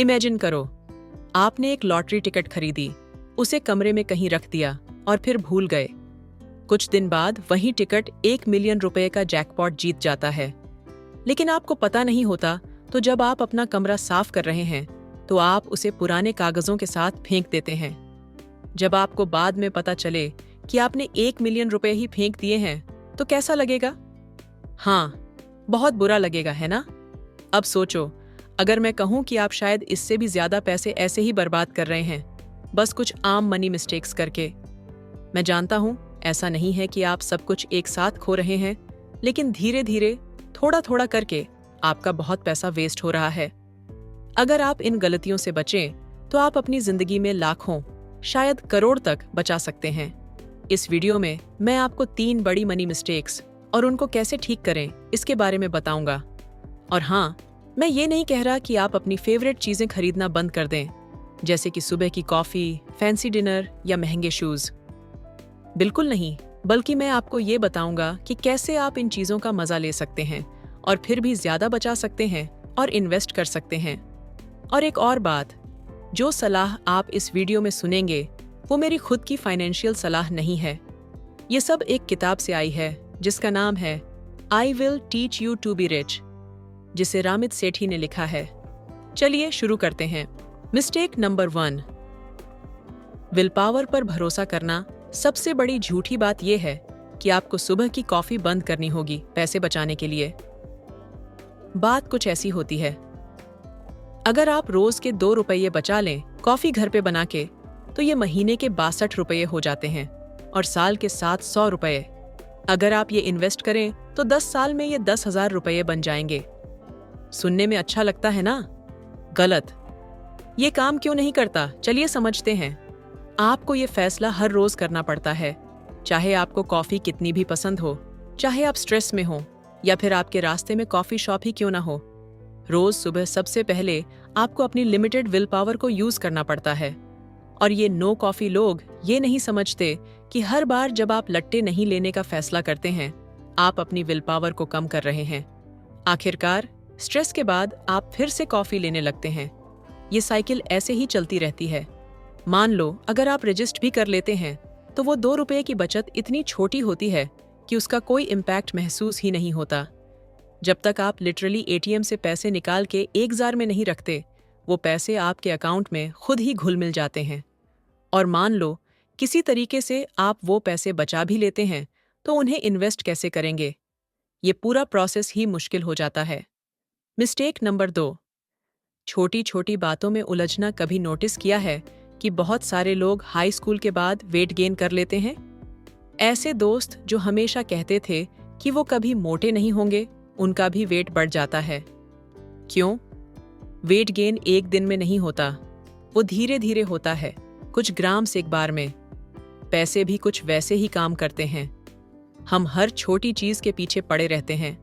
Imagine करो, आपने एक लॉटरी टिकट खरीदी, उसे कमरे में कहीं रख दिया और फिर भूल गए। कुछ दिन बाद वही टिकट 1 मिलियन रुपए का जैकपॉट जीत जाता है। लेकिन आपको पता नहीं होता, तो जब आप अपना कमरा साफ कर रहे हैं तो आप उसे पुराने कागजों के साथ फेंक देते हैं। जब आपको बाद में पता चले कि आपने 1 मिलियन रुपए ही फेंक दिए हैं तो कैसा लगेगा? हाँ, बहुत बुरा लगेगा, है ना? अब सोचो, अगर मैं कहूं कि आप शायद इससे भी ज्यादा पैसे ऐसे ही बर्बाद कर रहे हैं, बस कुछ आम मनी मिस्टेक्स करके। मैं जानता हूं ऐसा नहीं है कि आप सब कुछ एक साथ खो रहे हैं, लेकिन धीरे धीरे, थोड़ा थोड़ा करके आपका बहुत पैसा वेस्ट हो रहा है। अगर आप इन गलतियों से बचें तो आप अपनी जिंदगी में लाखों, शायद करोड़ तक बचा सकते हैं। इस वीडियो में मैं आपको 3 बड़ी मनी मिस्टेक्स और उनको कैसे ठीक करें इसके बारे में बताऊंगा। और हाँ, मैं ये नहीं कह रहा कि आप अपनी फेवरेट चीजें खरीदना बंद कर दें, जैसे कि सुबह की कॉफी, फैंसी डिनर या महंगे शूज। बिल्कुल नहीं, बल्कि मैं आपको ये बताऊंगा कि कैसे आप इन चीजों का मजा ले सकते हैं और फिर भी ज्यादा बचा सकते हैं और इन्वेस्ट कर सकते हैं। और एक और बात, जो सलाह आप इस वीडियो में सुनेंगे वो मेरी खुद की फाइनेंशियल सलाह नहीं है। ये सब एक किताब से आई है जिसका नाम है I will teach you to be rich, जिसे रामित सेठी ने लिखा है। चलिए शुरू करते हैं। मिस्टेक नंबर 1, विल पावर पर भरोसा करना। सबसे बड़ी झूठी बात यह है कि आपको सुबह की कॉफी बंद करनी होगी पैसे बचाने के लिए। बात कुछ ऐसी होती है, अगर आप रोज के 2 रुपये बचा लें कॉफी घर पे बना के, तो ये महीने के 62 रुपये हो जाते हैं और साल के 700 रुपये। अगर आप ये इन्वेस्ट करें तो 10 साल में ये 10,000 रुपये बन जाएंगे। सुनने में अच्छा लगता है ना? गलत। ये काम क्यों नहीं करता, चलिए समझते हैं। आपको ये फैसला हर रोज करना पड़ता है, चाहे आपको कॉफी कितनी भी पसंद हो, चाहे आप स्ट्रेस में हो या फिर आपके रास्ते में कॉफी शॉप ही क्यों ना हो। रोज सुबह सबसे पहले आपको अपनी लिमिटेड विल पावर को यूज करना पड़ता है। और ये नो कॉफी लोग ये नहीं समझते कि हर बार जब आप लट्टे नहीं लेने का फैसला करते हैं, आप अपनी विल पावर को कम कर रहे हैं। आखिरकार स्ट्रेस के बाद आप फिर से कॉफी लेने लगते हैं। ये साइकिल ऐसे ही चलती रहती है। मान लो अगर आप रजिस्ट भी कर लेते हैं तो वो 2 रुपये की बचत इतनी छोटी होती है कि उसका कोई इम्पैक्ट महसूस ही नहीं होता। जब तक आप लिटरली एटीएम से पैसे निकाल के एक जार में नहीं रखते, वो पैसे आपके अकाउंट में खुद ही घुल मिल जाते हैं। और मान लो किसी तरीके से आप वो पैसे बचा भी लेते हैं, तो उन्हें इन्वेस्ट कैसे करेंगे? ये पूरा प्रोसेस ही मुश्किल हो जाता है। मिस्टेक नंबर 2, छोटी छोटी बातों में उलझना। कभी नोटिस किया है कि बहुत सारे लोग हाई स्कूल के बाद वेट गेन कर लेते हैं? ऐसे दोस्त जो हमेशा कहते थे कि वो कभी मोटे नहीं होंगे, उनका भी वेट बढ़ जाता है। क्यों? वेट गेन एक दिन में नहीं होता, वो धीरे धीरे होता है, कुछ ग्राम्स एक बार में। पैसे भी कुछ वैसे ही काम करते हैं। हम हर छोटी चीज के पीछे पड़े रहते हैं,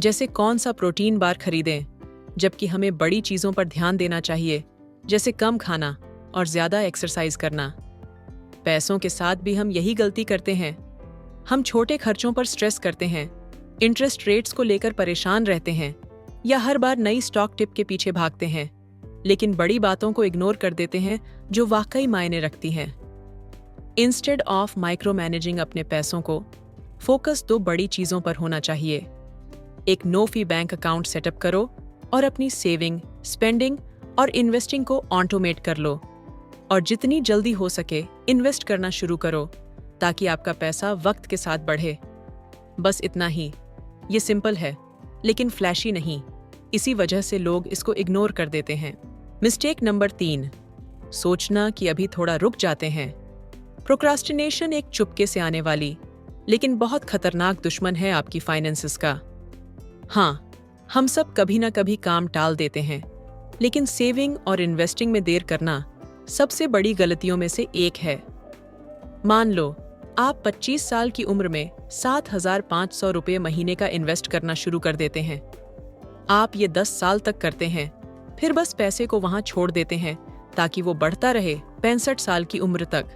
जैसे कौन सा प्रोटीन बार खरीदें, जबकि हमें बड़ी चीजों पर ध्यान देना चाहिए, जैसे कम खाना और ज्यादा एक्सरसाइज करना। पैसों के साथ भी हम यही गलती करते हैं। हम छोटे खर्चों पर स्ट्रेस करते हैं, इंटरेस्ट रेट्स को लेकर परेशान रहते हैं या हर बार नई स्टॉक टिप के पीछे भागते हैं, लेकिन बड़ी बातों को इग्नोर कर देते हैं जो वाकई मायने रखती हैं। इंस्टेड ऑफ माइक्रो मैनेजिंग अपने पैसों को, फोकस 2 बड़ी चीजों पर होना चाहिए। एक no fee bank account setup करो और अपनी सेविंग, स्पेंडिंग और इन्वेस्टिंग को ऑटोमेट कर लो। और जितनी जल्दी हो सके इन्वेस्ट करना शुरू करो ताकि आपका पैसा वक्त के साथ बढ़े। बस इतना ही। ये सिंपल है लेकिन फ्लैशी नहीं, इसी वजह से लोग इसको इग्नोर कर देते हैं। मिस्टेक नंबर 3, सोचना कि अभी थोड़ा रुक जाते हैं। प्रोक्रास्टिनेशन एक चुपके से आने वाली लेकिन बहुत खतरनाक दुश्मन है आपकी फाइनेंसेस का। हाँ, हम सब कभी ना कभी काम टाल देते हैं, लेकिन सेविंग और इन्वेस्टिंग में देर करना सबसे बड़ी गलतियों में से एक है। मान लो आप 25 साल की उम्र में 7,500 रुपये महीने का इन्वेस्ट करना शुरू कर देते हैं। आप ये 10 साल तक करते हैं, फिर बस पैसे को वहां छोड़ देते हैं ताकि वो बढ़ता रहे 65 साल की उम्र तक।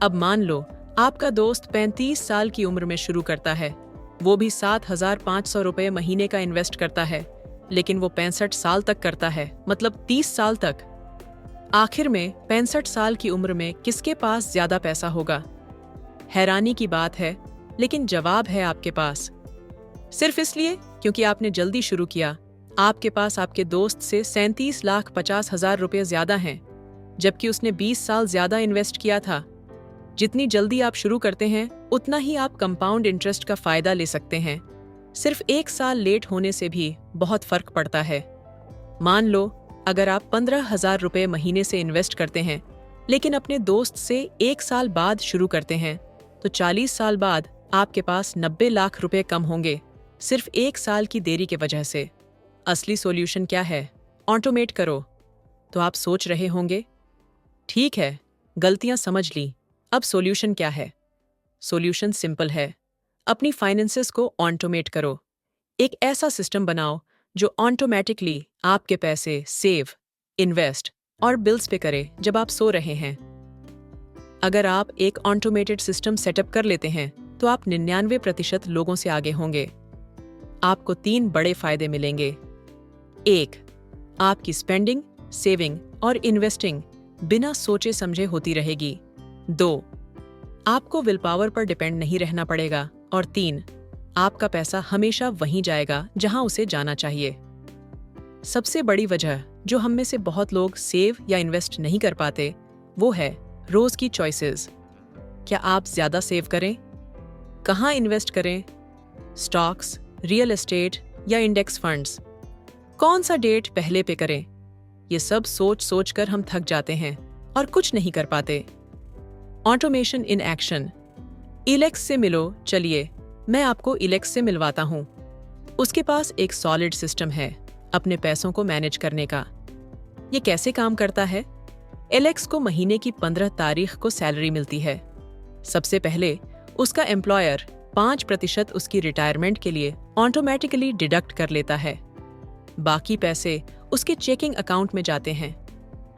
अब मान लो आपका दोस्त 35 साल की उम्र में शुरू करता है, वो भी 7,500 रुपये महीने का इन्वेस्ट करता है, लेकिन वो 65 साल तक करता है, मतलब 30 साल तक। आखिर में 65 साल की उम्र में किसके पास ज्यादा पैसा होगा? हैरानी की बात है, लेकिन जवाब है आपके पास। सिर्फ इसलिए क्योंकि आपने जल्दी शुरू किया, आपके पास आपके दोस्त से 37,50,000 रुपये ज्यादा हैं, जबकि उसने 20 साल ज्यादा इन्वेस्ट किया था। जितनी जल्दी आप शुरू करते हैं, उतना ही आप कंपाउंड इंटरेस्ट का फायदा ले सकते हैं। सिर्फ 1 साल लेट होने से भी बहुत फर्क पड़ता है। मान लो अगर आप 15,000 रुपये महीने से इन्वेस्ट करते हैं, लेकिन अपने दोस्त से 1 साल बाद शुरू करते हैं, तो 40 साल बाद आपके पास 90 लाख रुपए कम होंगे, सिर्फ 1 साल की देरी के वजह से। असली सॉल्यूशन क्या है? ऑटोमेट करो। तो आप सोच रहे होंगे, ठीक है, गलतियां समझ ली, अब सॉल्यूशन क्या है? सॉल्यूशन सिंपल है, अपनी फाइनेंसेस को ऑटोमेट करो। एक ऐसा सिस्टम बनाओ जो ऑटोमेटिकली आपके पैसे सेव, इन्वेस्ट और बिल्स पे करे जब आप सो रहे हैं। अगर आप एक ऑटोमेटेड सिस्टम सेटअप कर लेते हैं, तो आप 99% लोगों से आगे होंगे। आपको 3 बड़े फायदे मिलेंगे। 1, आपकी स्पेंडिंग, सेविंग और इन्वेस्टिंग बिना सोचे समझे होती रहेगी। 2, आपको विल पावर पर डिपेंड नहीं रहना पड़ेगा। और 3, आपका पैसा हमेशा वहीं जाएगा जहां उसे जाना चाहिए। सबसे बड़ी वजह जो हम में से बहुत लोग सेव या इन्वेस्ट नहीं कर पाते, वो है रोज की चॉइसेस। क्या आप ज्यादा सेव करें? कहां इन्वेस्ट करें? स्टॉक्स, रियल एस्टेट या इंडेक्स फंड्स? कौन सा डेट पहले पे करें? ये सब सोच सोच कर हम थक जाते हैं और कुछ नहीं कर पाते। Automation in action. इलेक्स से मिलो। चलिए, मैं आपको इलेक्स से मिलवाता हूं। उसके पास एक सॉलिड सिस्टम है अपने पैसों को मैनेज करने का। ये कैसे काम करता है? एलेक्स को महीने की 15 तारीख को सैलरी मिलती है। सबसे पहले उसका एम्प्लॉयर 5% उसकी रिटायरमेंट के लिए ऑटोमेटिकली डिडक्ट कर लेता है। बाकी पैसे उसके चेकिंग अकाउंट में जाते हैं।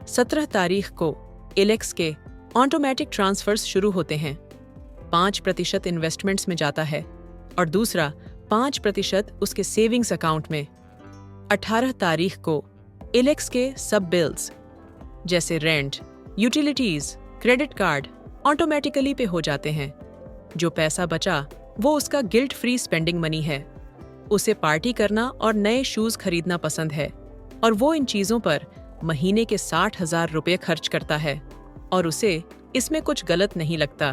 17 तारीख को एलेक्स के ऑटोमेटिक ट्रांसफर्स शुरू होते हैं। 5% इन्वेस्टमेंट्स में जाता है और दूसरा 5% उसके सेविंग्स अकाउंट में। 18 तारीख को एलेक्स के सब बिल्स जैसे rent, utilities, credit card automatically पे हो जाते हैं। जो पैसा बचा वो उसका गिल्ट फ्री स्पेंडिंग मनी है। उसे पार्टी करना और नए शूज खरीदना पसंद है और वो इन चीजों पर महीने के 60,000 रुपये खर्च करता है और उसे इसमें कुछ गलत नहीं लगता,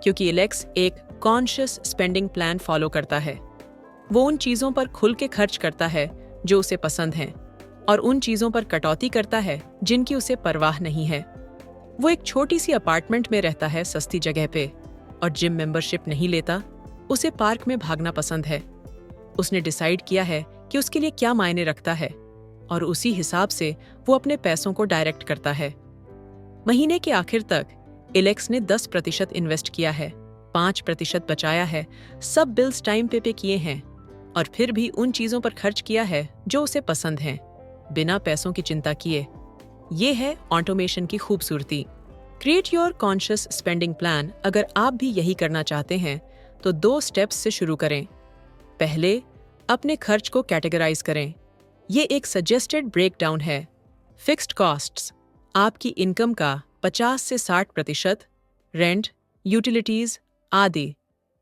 क्योंकि एलेक्स एक कॉन्शियस स्पेंडिंग प्लान फॉलो करता है। वो उन चीजों पर खुल के खर्च करता है जो उसे पसंद हैं और उन चीजों पर कटौती करता है जिनकी उसे परवाह नहीं है। वो एक छोटी सी अपार्टमेंट में रहता है सस्ती जगह पे और जिम मेंबरशिप नहीं लेता। उसे पार्क में भागना पसंद है। उसने डिसाइड किया है कि उसके लिए क्या मायने रखता है और उसी हिसाब से वो अपने पैसों को डायरेक्ट करता है। महीने के आखिर तक एलेक्स ने 10% इन्वेस्ट किया है, 5% बचाया है, सब बिल्स टाइम पे किए हैं और फिर भी उन चीजों पर खर्च किया है जो उसे पसंद हैं, बिना पैसों की चिंता किए। ये है ऑटोमेशन की खूबसूरती। Create your conscious spending plan. अगर आप भी यही करना चाहते हैं तो 2 स्टेप्स से शुरू करें। पहले, अपने खर्च को कैटेगराइज करें। ये एक सजेस्टेड ब्रेकडाउन है। फिक्स्ड कॉस्ट्स, आपकी इनकम का 50 से 60%, रेंट, यूटिलिटीज आदि।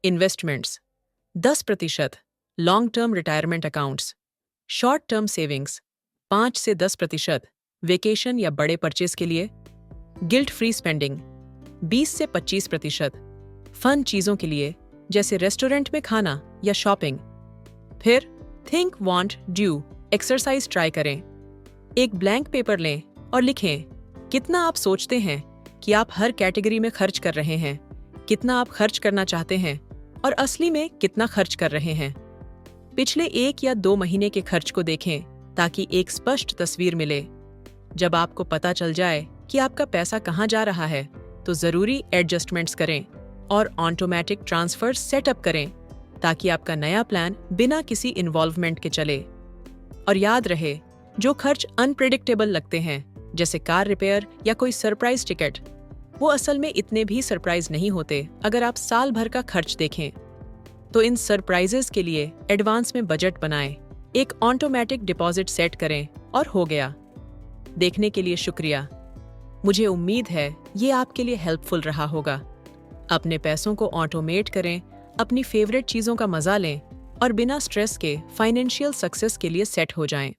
Investments 10%, long term retirement accounts. Short term savings 5 से 10%, वेकेशन या बड़े परचेज के लिए। गिल्ट फ्री स्पेंडिंग 20 से 25%, फन चीजों के लिए जैसे रेस्टोरेंट में खाना या शॉपिंग। फिर think, want, due exercise try करें। एक ब्लैंक पेपर लें और लिखें कितना आप सोचते हैं कि आप हर कैटेगरी में खर्च कर रहे हैं, कितना आप खर्च करना चाहते हैं और असली में कितना खर्च कर रहे हैं। पिछले 1 या 2 महीने के खर्च को देखें ताकि एक स्पष्ट तस्वीर मिले। जब आपको पता चल जाए कि आपका पैसा कहाँ जा रहा है, तो जरूरी एडजस्टमेंट्स करें और ऑटोमेटिक ट्रांसफर सेटअप करें ताकि आपका नया प्लान बिना किसी इन्वॉल्वमेंट के चले। और याद रहे, जो खर्च अनप्रेडिक्टेबल लगते हैं जैसे कार रिपेयर या कोई सरप्राइज टिकट, वो असल में इतने भी सरप्राइज नहीं होते अगर आप साल भर का खर्च देखें। तो इन सरप्राइजेस के लिए एडवांस में बजट बनाएं एक ऑटोमेटिक डिपॉजिट सेट करें और हो गया। देखने के लिए शुक्रिया। मुझे उम्मीद है ये आपके लिए हेल्पफुल रहा होगा। अपने पैसों को ऑटोमेट करें, अपनी फेवरेट चीज़ों का मज़ा लें और बिना स्ट्रेस के फाइनेंशियल सक्सेस के लिए सेट हो जाएं।